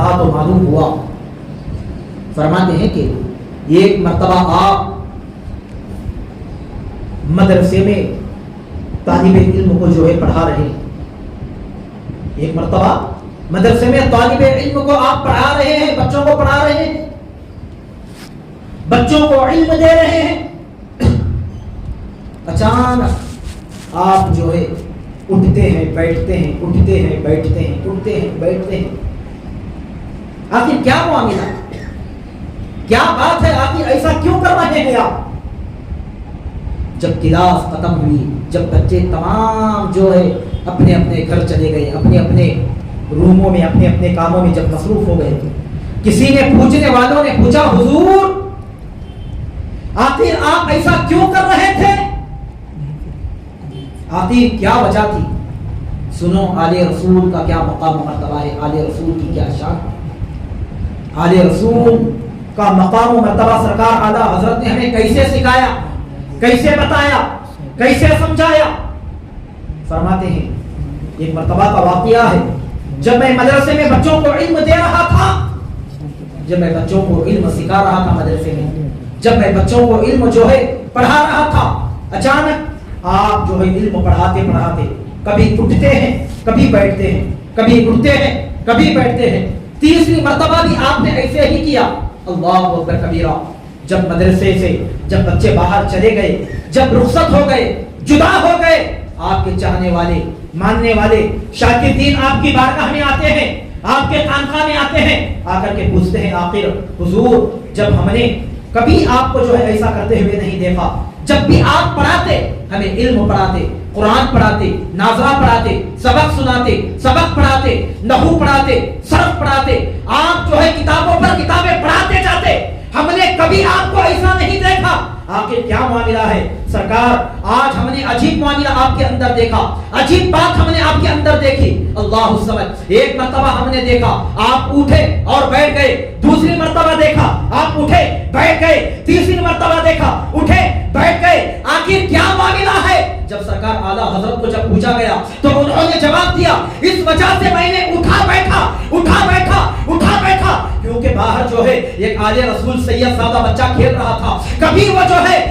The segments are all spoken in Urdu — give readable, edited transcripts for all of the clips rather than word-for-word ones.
پڑھا تو معلوم ہوا. فرماتے ہیں کہ ایک مرتبہ آپ مدرسے میں طالب علم کو جو ہے پڑھا رہے ہیں. ایک مرتبہ مدرسے میں طالب علم کو آپ پڑھا رہے ہیں, بچوں کو پڑھا رہے ہیں, بچوں کو علم دے رہے ہیں. اچانک آپ جو ہے اٹھتے ہیں بیٹھتے ہیں, اٹھتے ہیں بیٹھتے ہیں, اٹھتے ہیں بیٹھتے ہیں. آخر کیا معاملہ, کیا بات ہے, آخر ایسا کیوں کر رہے ہیں آپ؟ جب کلاس ختم ہوئی, جب بچے تمام جو ہے اپنے اپنے گھر چلے گئے, اپنے اپنے روموں میں اپنے اپنے کاموں میں جب مصروف ہو گئے, کسی نے پوچھنے والوں نے پوچھا, حضور آخر آپ ایسا کیوں کر رہے تھے, آخر کیا وجہ تھی؟ سنو آل رسول کا کیا مقام و مرتبہ ہے, آل رسول کی کیا شان. آل رسول کا مقام و مرتبہ سرکار اعلیٰ حضرت نے ہمیں کیسے سکھایا, کیسے بتایا, کیسے سمجھایا. فرماتے ہیں ایک مرتبہ کا واقعہ ہے, جب میں مدرسے میں بچوں کو علم دے رہا تھا, جب میں بچوں کو علم سکھا رہا تھا مدرسے میں, جب میں بچوں کو علم جو ہے پڑھا رہا تھا, اچانک آپ جو ہے علم پڑھاتے پڑھاتے کبھی اٹھتے ہیں کبھی بیٹھتے ہیں, کبھی اٹھتے ہیں کبھی بیٹھتے ہیں. تیسری مرتبہ بھی آپ نے ایسے ہی کیا. اللہ اکبر کبیرہ. جب مدرسے سے جب بچے باہر چلے گئے, جب رخصت ہو گئے, جدا ہو گئے, آپ کے چاہنے والے, ماننے والے شاگردین آپ کی بارگاہ میں آتے ہیں, آپ کے خانقاہ میں آتے ہیں, آ کر کے پوچھتے ہیں, آخر حضور جب ہم نے کبھی آپ کو جو ہے ایسا کرتے ہوئے نہیں دیکھا, جب بھی آپ پڑھاتے, ہمیں علم پڑھاتے, قرآن پڑھاتے, ناظرہ پڑھاتے, سبق سناتے, سبق پڑھاتے, نحو پڑھاتے, صرف پڑھاتے, آپ جو ہے کتابوں پر کتابیں پڑھاتے جاتے, ہم نے کبھی آپ کو ایسا نہیں دیکھا. آخر کیا معاملہ ہے سرکار؟ آج ہم نے عجیب معاملہ آپ کے اندر دیکھا, عجیب بات ہم نے آپ کے اندر دیکھی. اللہ الصمد. ایک مرتبہ ہم نے دیکھا آپ اٹھے اور بیٹھ گئے, دوسری مرتبہ دیکھا آپ اٹھے بیٹھ گئے, تیسری مرتبہ دیکھا اٹھے بیٹھ گئے. آخر کیا معاملہ ہے؟ جب سرکار اعلیٰ حضرت کو جب پوچھا گیا تو انہوں نے جواب دیا, اس وجہ سے میں نے اٹھا بیٹھا, اٹھا بیٹھا, اٹھا بیٹھا, کیونکہ باہر جو ہے ایک آل رسول سید زادہ بچہ کھیل رہا تھا. کبھی وہ جو ہے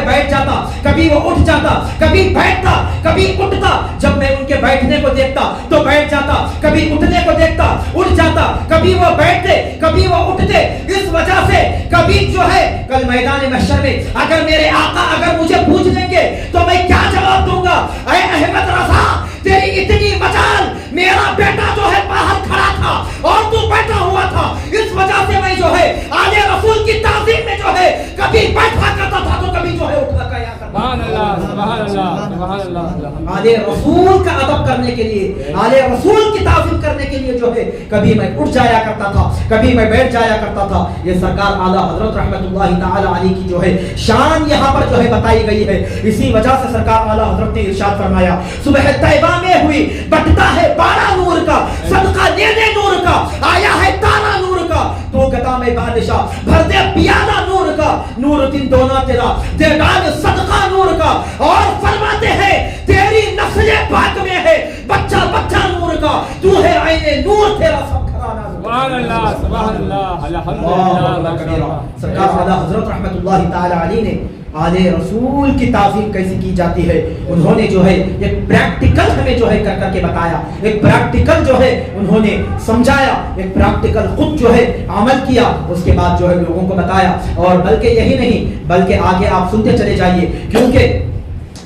بیٹھ جاتا, کبھی وہ اٹھ جاتا, کبھی بیٹھتا, کبھی اٹھتا. جب میں ان کے بیٹھنے کو دیکھتا تو بیٹھ جاتا, کبھی اٹھنے کو دیکھتا اٹھ جاتا, کبھی وہ بیٹھتے کبھی وہ اٹھتے. اس وجہ سے کبھی جو ہے کل میدان محشر میں اگر میرے آقا اگر مجھے پوچھ لیں گے تو میں کیا جواب دوں گا؟ اے احمد رضا تیری اتنی مجال, میرا بیٹا جو ہے باہر کھڑا تھا اور تو بیٹھا ہوا تھا, اس وجہ سے میں جو ہے آل رسول کی تعظیم میں جو ہے کبھی بیٹھا کرتا تھا تو کبھی جو ہے اٹھا کیا کرتا. سبحان اللہ, سبحان اللہ, سبحان اللہ. آل رسول کا ادب کرنے کے لیے, آل رسول کی تعظیم کرنے کے لیے جو ہے کبھی میں اٹھ جایا کرتا تھا, کبھی میں بیٹھ جایا کرتا تھا. یہ سرکار اعلیٰ حضرت رحمت اللہ تعالی علیہ کی جو ہے شان یہاں پر جو ہے بتائی گئی ہے. اسی وجہ سے سرکار اعلیٰ حضرت نے ارشاد فرمایا, صبح طیبہ میں ہوئی بٹتا ہے بارہ نور کا, صدقہ لینے نور کا, آیا ہے تارا نور کا, تو گدا میں بادشاہ بھر دے پیالہ نور کا, نور دن دونا تیرا دیدان صدقہ نور کا. اور فرماتے ہیں تیری نسل پاک میں ہے بچہ بچہ نور کا, تو ہے عین نور تیرا سب گھرانہ. سبحان اللہ, سبحان اللہ, الحمدللہ. سرکار اعلیٰ حضرت رحمت اللہ تعالی علیہ نے آل رسول کی تعظیم کیسے کی جاتی ہے انہوں نے جو ہے ایک پریکٹیکل ہمیں جو ہے کر کے بتایا, ایک پریکٹیکل جو ہے انہوں نے سمجھایا, ایک پریکٹیکل خود جو ہے عمل کیا, اس کے بعد جو ہے لوگوں کو بتایا. اور بلکہ یہی نہیں بلکہ آگے آپ سنتے چلے جائیے, کیونکہ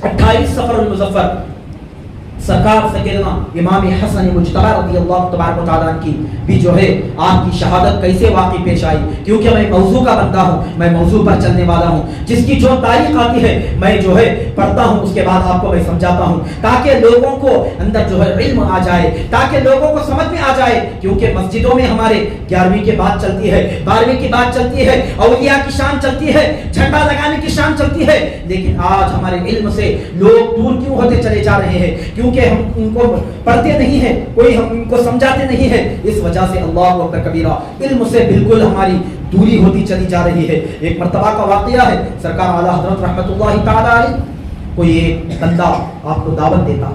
28 صفر المظفر سرکار سیدنا امام حسن مجتبی رضی اللہ تبارک و تعالیٰ کی بھی جو ہے آپ کی شہادت کیسے واقع پیش آئی. کیونکہ میں موضوع کا بندہ ہوں, میں موضوع پر چلنے والا ہوں, جس کی جو تاریخ آتی ہے میں جو ہے پڑھتا ہوں, اس کے بعد آپ کو میں سمجھاتا ہوں تاکہ لوگوں کو اندر جو ہے علم آ جائے, تاکہ لوگوں کو سمجھ میں آ جائے. کیونکہ مسجدوں میں ہمارے 11ویں کی بات چلتی ہے, 12ویں کی بات چلتی ہے, اولیاء کی شان چلتی ہے, جھنڈا لگانے کی شان چلتی ہے, لیکن آج ہمارے علم سے لوگ دور کیوں ہوتے چلے جا رہے ہیں؟ کیونکہ ہم ان کو پڑھتے نہیں ہیں, کوئی ہم ان کو سمجھاتے نہیں ہیں. اس وجہ سے اللہ اکبر کبیرہ علم سے بالکل ہماری دوری ہوتی چلی جا رہی ہے. ایک مرتبہ کا واقعہ ہے, سرکار اعلیٰ حضرت رحمت اللہ تعالی علیہ کوئی ایک بندہ آپ کو دعوت دیتا,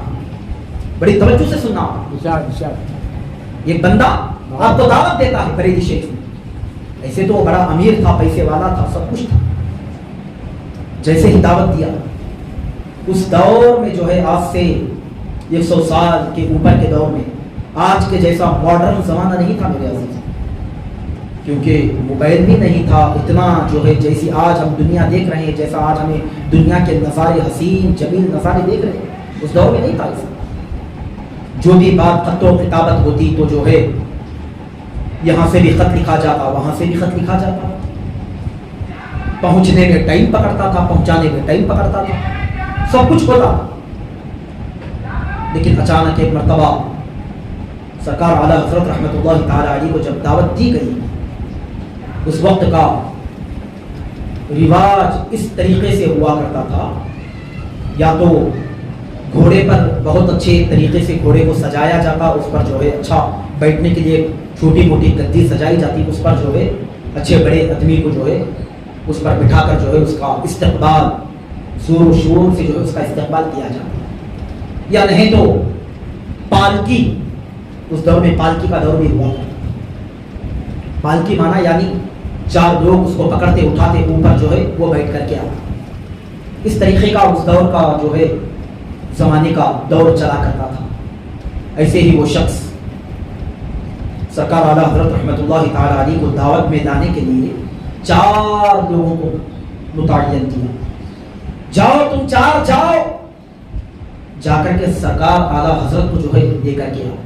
بڑی توجہ سے سننا. ایک بندہ آپ کو دعوت دیتا ہے بریلی شریف میں. ایسے تو وہ بڑا امیر تھا, پیسے والا تھا, سب کچھ تھا. جیسے ہی دعوت دیا, اس دور میں جو ہے آج سے 100 سال کے اوپر کے دور میں آج کے جیسا ماڈرن زمانہ نہیں تھا میرے عزیز, کیونکہ موبائل بھی نہیں تھا اتنا جو ہے جیسی آج ہم دنیا دیکھ رہے ہیں, جیسا آج ہمیں دنیا کے نظارے حسین جمیل نظارے دیکھ رہے ہیں, اس دور میں نہیں تھا ایسا. جو بھی بات خط و کتابت ہوتی تو جو ہے یہاں سے بھی خط لکھا جاتا, وہاں سے بھی خط لکھا جاتا, پہنچنے میں ٹائم پکڑتا تھا, پہنچانے میں ٹائم پکڑتا تھا, سب کچھ ہوتا. لیکن اچانک ایک مرتبہ سرکار اعلیٰ حضرت رحمۃ اللہ تعالی علیہ کو جب دعوت دی گئی, اس وقت کا رواج اس طریقے سے ہوا کرتا تھا, یا تو گھوڑے پر بہت اچھے طریقے سے گھوڑے کو سجایا جاتا, اس پر جو ہے اچھا بیٹھنے کے لیے چھوٹی موٹی گدی سجائی جاتی, اس پر جو ہے اچھے بڑے آدمی کو جو ہے اس پر بٹھا کر جو ہے اس کا استقبال زور و شور سے جو ہے اس کا استقبال کیا جاتا. یا نہیں تو پالکی, اس دور میں پالکی کا دور بھی ہوا کرتا. پالکی مانا یعنی 4 لوگ اس کو پکڑتے اٹھاتے اوپر جو ہے وہ بیٹھ کر کے آتا. اس طریقے کا اس دور کا جو ہے زمانے کا دور چلا کرتا تھا. ایسے ہی وہ شخص سرکار اعلیٰ حضرت رحمۃ اللہ تعالی علیہ کو دعوت میں لانے کے لیے 4 لوگوں کو متعین کیا, جاؤ تم 4 جاؤ, جا کر کے سرکار اعلیٰ حضرت کو جو ہے لے کر کے آؤ.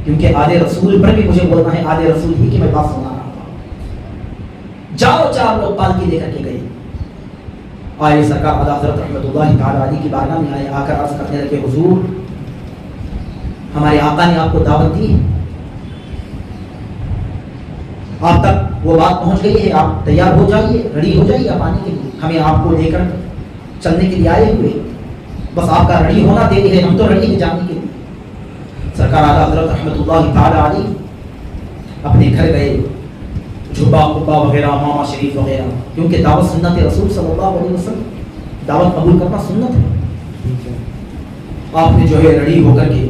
کیونکہ آل رسول پر بھی مجھے بولنا ہے, آل رسول ہی کی میں بات سنا رہا ہوں. جاؤ 4 لوگ پالکی لے کر کے گئے. آئے سرکار اعلیٰ حضرت رحمۃ اللہ تعالی علیہ کی بارگاہ میں آئے, آ کر عرض کرنے لگے, حضور ہمارے آقا نے آپ کو دعوت دی, آپ تک وہ بات پہنچ گئی ہے, آپ تیار ہو جائیے, ریڈی ہو جائیے آپ آنے کے لیے, ہمیں آپ کو لے کر چلنے کے لیے آئے ہوئے, بس آپ کا ریڈی ہونا دے ہے, ہم تو ریڈی ہیں جانے کے لیے. سرکار اعلیٰ حضرت رحمۃ اللہ تعالی علیہ اپنے گھر گئے, جھبا قبا وغیرہ, ماما شریف وغیرہ, کیونکہ دعوت سنت رسول صلی اللہ علیہ وسلم, دعوت قبول کرنا سنت ہے. آپ نے جو ہے ریڈی ہو کر کے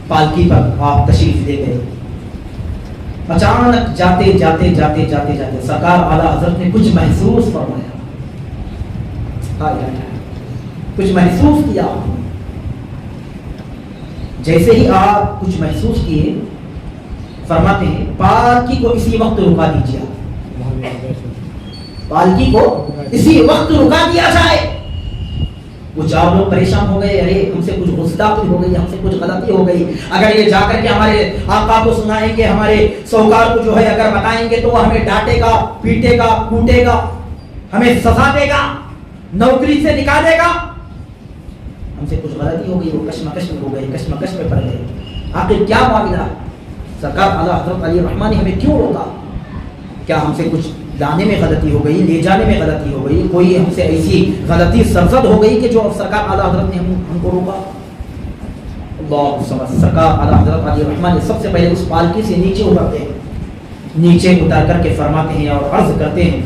پالکی پر آپ تشریف لے گئے. اچانک جاتے جاتے جاتے جاتے جاتے سرکار اعلیٰ حضرت نے کچھ محسوس فرمایا, کچھ محسوس کیا. جیسے ہی آپ کچھ محسوس کیے, فرماتے ہیں پالکی کو اسی وقت رکا دیجیے, پالکی کو اسی وقت رکا دیا جائے. وہ 4 لوگ پریشان ہو گئے, ارے ہم سے کچھ گستاخی ہو گئی, ہم سے کچھ غلطی ہو گئی, اگر یہ جا کر کے ہمارے آقا کو سنائیں گے, ہمارے سوکار کو جو ہے اگر بتائیں گے تو وہ ہمیں ڈانٹے گا, پیٹے گا, کوٹے گا, ہمیں سزا دے گا, نوکری سے نکالے گا. ہم سے کچھ غلطی ہو گئی, وہ کشمکش میں ہو گئے, کشمکش میں پڑ گئے. آخر کیا معاملہ ہے؟ سرکار اعلیٰ حضرت علی الرحمٰن نے ہمیں کیوں روکا؟ کیا ہم سے کچھ لانے میں غلطی ہو گئی, لے جانے میں غلطی ہو گئی, کوئی ہم سے ایسی غلطی سرزد ہو گئی کہ جو سرکار اعلیٰ حضرت نے ہم کو روکا؟ اللہ سمجھ. سرکار اعلیٰ حضرت علی الرحمٰن نے سب سے پہلے اس پالکی سے نیچے اترتے ہیں, نیچے اتر کر کے فرماتے ہیں اور عرض کرتے ہیں,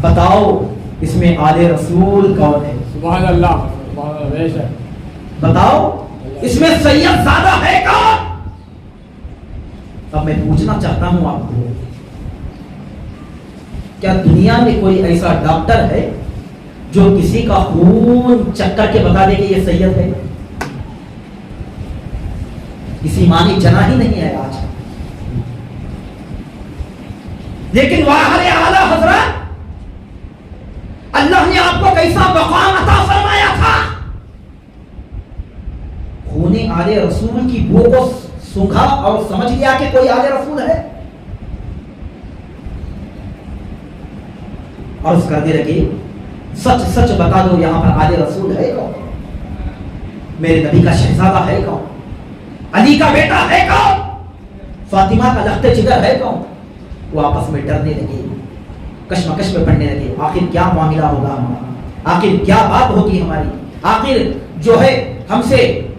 بتاؤ اس میں آل رسول کون ہے؟ سبحان اللہ, سبحان اللہ. بتاؤ اس میں سید زادہ ہے کون؟ اب میں پوچھنا چاہتا ہوں آپ کو, کیا دنیا میں کوئی ایسا ڈاکٹر ہے جو کسی کا خون چک کر کے بتا دے کہ یہ سید ہے؟ کسی معنی جنا ہی نہیں ہے آج. لیکن واہ اعلیٰ حضرت, اللہ نے آپ کو کیسا مقام عطا فرمایا تھا, خون آل رسول کی بو کو سونگھا اور سمجھ لیا کہ کوئی آل رسول ہے. عرض کرنے لگے, سچ سچ بتا دو یہاں پر آل رسول ہے کون؟ میرے نبی کا شہزادہ ہے کون؟ علی کا بیٹا ہے کون؟ فاطمہ کا لخت جگر ہے کون؟ وہ آپس میں ڈرنے لگے, کشمکش میں پڑنے لگے. آخر کیا معاملہ ہوگا ہمارا, آخر کیا بات ہوگی ہماری, آخر جو ہے ہم سے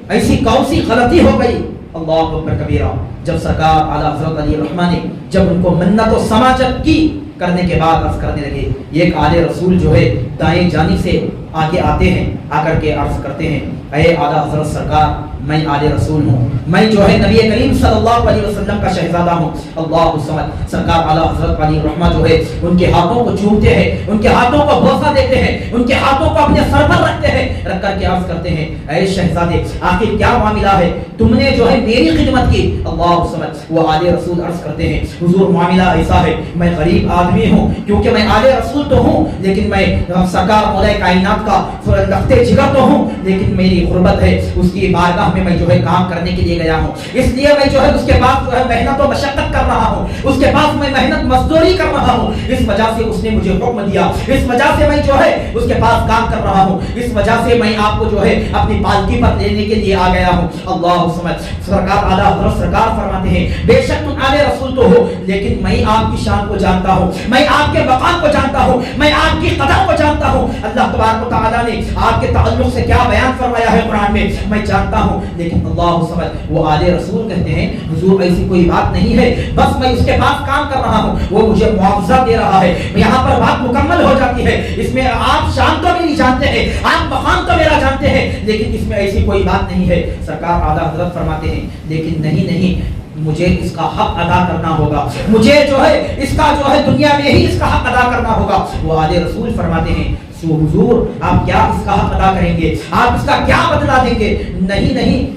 ایسی کون سی غلطی ہو گئی؟ اللہ اکبر کبیرہ. جب سرکار اعلیٰ حضرت علی الرحمٰن نے جب ان کو منت و سماجت کی کرنے کے بعد عرض کرنے لگے, ایک آل رسول جو ہے دائیں جانب سے آگے آتے ہیں, آ کر کے عرض کرتے ہیں, اے اعلیٰ حضرت سرکار میں آل رسول ہوں، میں جو ہے نبی کریم صلی اللہ علیہ وسلم کا شہزادہ ہوں۔ اللہ الصمد سرکار اعلیٰ حضرت علی رحمہ جو ہے ان کے ہاتھوں کو چومتے ہیں، ان کے ہاتھوں کو بوسہ دیتے ہیں، ان کے ہاتھوں کو اپنے سر پر رکھتے ہیں، رکھ کر کے عرض کرتے ہیں اے شہزادے آخر کیا معاملہ ہے، تم نے جو ہے میری خدمت کی۔ اللہ الصمد وہ آل رسول عرض کرتے ہیں حضور معاملہ ایسا ہے، میں غریب آدمی ہوں، کیونکہ میں آل رسول تو ہوں لیکن میں سرکار مولا کائنات کا لختے جگر تو ہوں، لیکن میری غربت ہے، اس کی بارگاہ میں جو ہے کام کرنے کے لیے گیا ہوں، اس لیے میں جو ہے اس کے پاس جو ہے محنت و مشقت کر رہا ہوں، اس کے پاس میں محنت مزدوری کر رہا ہوں، اس وجہ سے اس نے مجھے حکم دیا، اس وجہ سے میں جو ہے اس کے پاس کام کر رہا ہوں، اس وجہ سے میں آپ کو جو ہے اپنی پالکی پر لینے کے لیے آ گیا ہوں۔ اللہ سمجھ سرکار اعلیٰ حضرت سرکار فرماتے ہیں بے شک تم آل رسول تو ہو لیکن میں آپ کی شان کو جانتا ہوں، میں آپ کے مقام کو جانتا ہوں، میں آپ کی قدر کو جانتا ہوں۔ اللہ تبارک و تعالیٰ نے آپ کے تعلق سے کیا بیان فرمایا ہے قرآن میں جانتا ہوں، لیکن اللہ سمجھ وہ آل رسول کہتے ہیں حضور ایسی کوئی بات نہیں ہے، بس میں اس کے پاس کام کر رہا ہوں، وہ مجھے معاوضہ دے رہا ہے، یہاں پر بات مکمل ہو جاتی ہے۔ اس میں آپ شان تو میری جانتے ہیں، آپ مقام تو میرا جانتے ہیں، لیکن اس میں ایسی کوئی بات نہیں ہے۔ سرکار اعلیٰ حضرت فرماتے ہیں لیکن نہیں مجھے اس کا حق ادا کرنا ہوگا، مجھے جو ہے اس کا جو ہے دنیا میں ہی اس کا حق ادا کرنا ہوگا۔ وہ آل رسول فرماتے ہیں سو حضور آپ کیا اس کا حق ادا کریں گے، آپ اس کا کیا بدلہ دیں گے؟ نہیں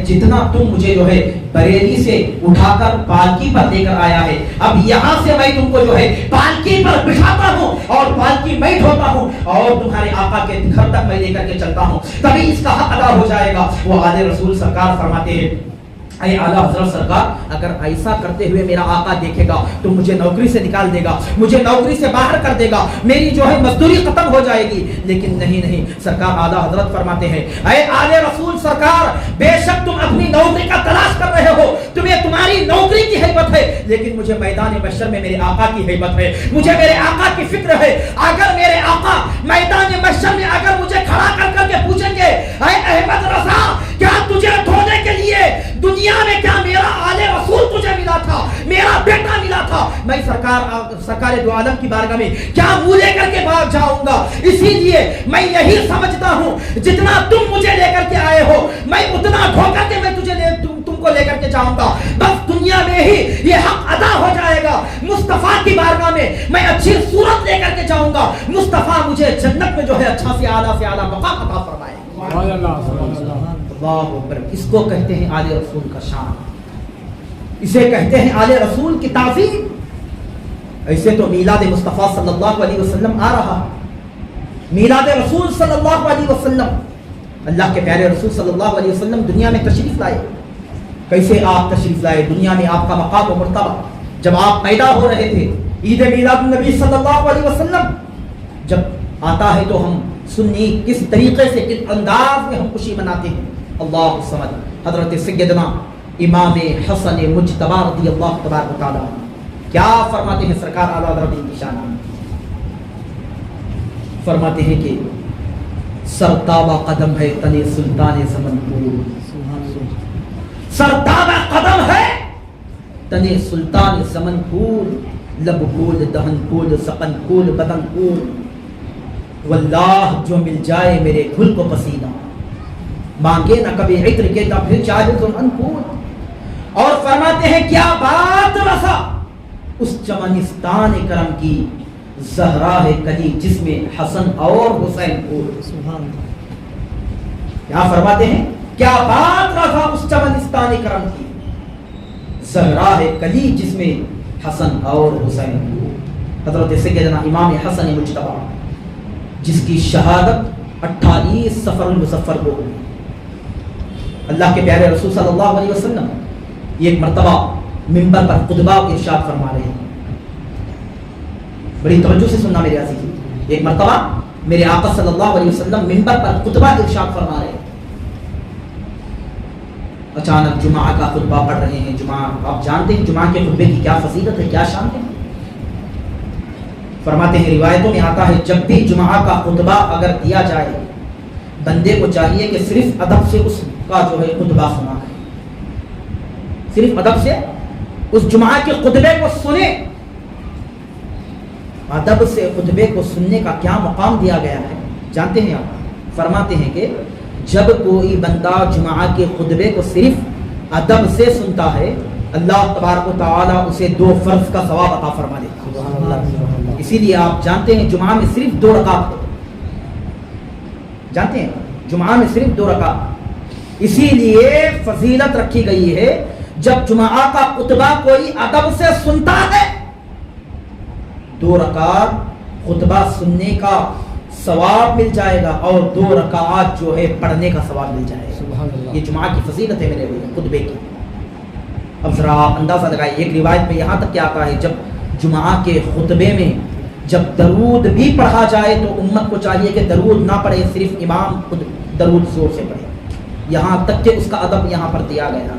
جتنا تم مجھے جو ہے بریلی سے اٹھا کر پالکی پر لے کر آیا ہے، اب یہاں سے میں تم کو جو ہے پالکی پر بٹھاتا ہوں اور پالکی میں ڈھوتا ہوں اور تمہارے آقا کے گھر تک میں لے کر کے چلتا ہوں، تبھی اس کا حق ادا ہو جائے گا۔ وہ آل رسول سرکار فرماتے ہیں اے اعلیٰ حضرت سرکار اگر ایسا کرتے ہوئے میرا آقا دیکھے گا تو مجھے نوکری سے نکال دے گا، مجھے نوکری سے باہر کر دے گا، میری جو ہے مزدوری ختم ہو جائے گی۔ لیکن نہیں سرکار اعلیٰ حضرت فرماتے ہیں اے آل رسول سرکار بے شک تم اپنی نوکری کا تلاش کر رہے ہو، تمہیں تمہاری نوکری کی ہیبت ہے، لیکن مجھے میدان محشر میں میرے آقا کی ہیبت ہے، مجھے میرے آقا کی فکر ہے۔ اگر میرے آقا میدان محشر میں اگر مجھے کھڑا کر کے پوچھیں گے اے احمد رضا کیا تجھے دھونے کے لیے دنیا میں کیا میرا آل رسول تجھے ملا تھا، میرا بیٹا ملا تھا، میں سرکار دو عالم کی بارگاہ میں کیا منہ لے کر کے بھاگ جاؤں گا؟ اسی لیے میں یہی سمجھتا ہوں جتنا تم مجھے لے کر کے آئے ہو میں اتنا دھو کر کے میں تم کو لے کر کے جاؤں گا، بس دنیا میں ہی یہ حق ادا ہو جائے گا، مصطفیٰ کی بارگاہ میں اچھی صورت لے کر کے جاؤں گا، مصطفیٰ مجھے جنت میں جو ہے اچھا سے اعلیٰ مقام عطا فرمائے۔ اللہ اکبر، اس کو کہتے ہیں آل رسول کا شان، اسے کہتے ہیں آل رسول کی تعظیم۔ ایسے تو میلاد مصطفیٰ صلی اللہ علیہ وسلم آ رہا، میلاد رسول صلی اللہ علیہ وسلم، اللہ کے پیارے رسول صلی اللہ علیہ وسلم دنیا میں تشریف لائے۔ کیسے آپ تشریف لائے؟ دنیا میں آپ کا مقام و مرتبہ جب آپ پیدا ہو رہے تھے، عید میلاد النبی صلی اللہ علیہ وسلم جب آتا ہے تو ہم سنی کس طریقے سے کس انداز میں ہم خوشی مناتے ہیں۔ اللہ سمجھ حضرت سیدنا امام حسن مجتبی رضی اللہ تبارک و تعالی کیا فرماتے ہیں سرکار اعلیٰ حضرت کی شان، فرماتے ہیں کہ سرتابہ قدم ہے تنے سلطان زمن پور، سرتابہ قدم ہے تنے سلطان زمن پور، لب کول دہن کول سقن کول بدن کول، واللہ جو مل جائے میرے گل کو پسینہ، مانگے نہ کبھی عطر کے نہ پھر چاہے تو انپور۔ اور فرماتے ہیں کیا بات رسا اس چمنستان کرم کی، زہرا ہے کلی جس میں حسن اور حسین پور۔ کیا فرماتے ہیں کیا بات رسا اس چمنستان کرم کی، زہرا ہے کلی جس میں حسن اور حسین پور۔ حضرت سیدنا امام حسن مجتبی جس کی شہادت 28 سفر المظفر کو ہوئی، اللہ کے پیارے رسول صلی اللہ علیہ وسلم ایک مرتبہ منبر پر خطبہ ارشاد فرما رہے ہیں، بڑی توجہ سے سننا میرے عزیز، ایک مرتبہ میرے آقا صلی اللہ علیہ وسلم منبر پر خطبہ ارشاد فرما رہے ہیں، اچانک جمعہ کا خطبہ پڑھ رہے ہیں۔ جمعہ آپ جانتے ہیں جمعہ کے خطبے کی کیا فضیلت ہے، کیا شان ہے۔ فرماتے ہیں روایتوں میں آتا ہے جب بھی جمعہ کا خطبہ اگر دیا جائے بندے کو چاہیے کہ صرف ادب سے اس کا جو ہے خطبہ سنا ہے، صرف ادب سے اس جمعہ کے خطبے کو سنے۔ ادب سے خطبے کو سننے کا کیا مقام دیا گیا ہے جانتے ہیں آپ؟ فرماتے ہیں کہ جب کوئی بندہ جمعہ کے خطبے کو صرف ادب سے سنتا ہے اللہ تبارک و تعالیٰ اسے 2 فرض کا ثواب عطا فرما دیتا ہے. اسی لیے آپ جانتے ہیں جمعہ میں صرف 2 رکعت ہوتے ہیں. جانتے ہیں جمعہ میں صرف 2 رکعت. اسی لیے فضیلت رکھی گئی ہے جب جمعہ کا خطبہ کوئی ادب سے سنتا ہے 2 رکعت خطبہ سننے کا ثواب مل جائے گا اور 2 رکعات جو ہے پڑھنے کا ثواب مل جائے گا. یہ جمعہ کی فضیلت ہے میرے خطبے کی. اب ذرا آپ اندازہ لگائیں ایک روایت میں یہاں تک کیا آتا ہے جب جمعہ کے خطبے میں جب درود بھی پڑھا جائے تو امت کو چاہیے کہ درود نہ پڑھے صرف امام خود درود زور سے پڑھے. یہاں تک کہ اس کا ادب یہاں پر دیا گیا.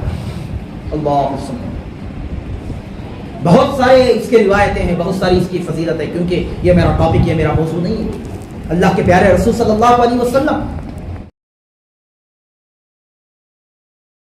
اللہ بہت سارے اس کے روایتیں ہیں بہت ساری اس کی فضیلت ہے کیونکہ یہ میرا ٹاپک یہ میرا موضوع نہیں ہے. اللہ کے پیارے رسول صلی اللہ علیہ وسلم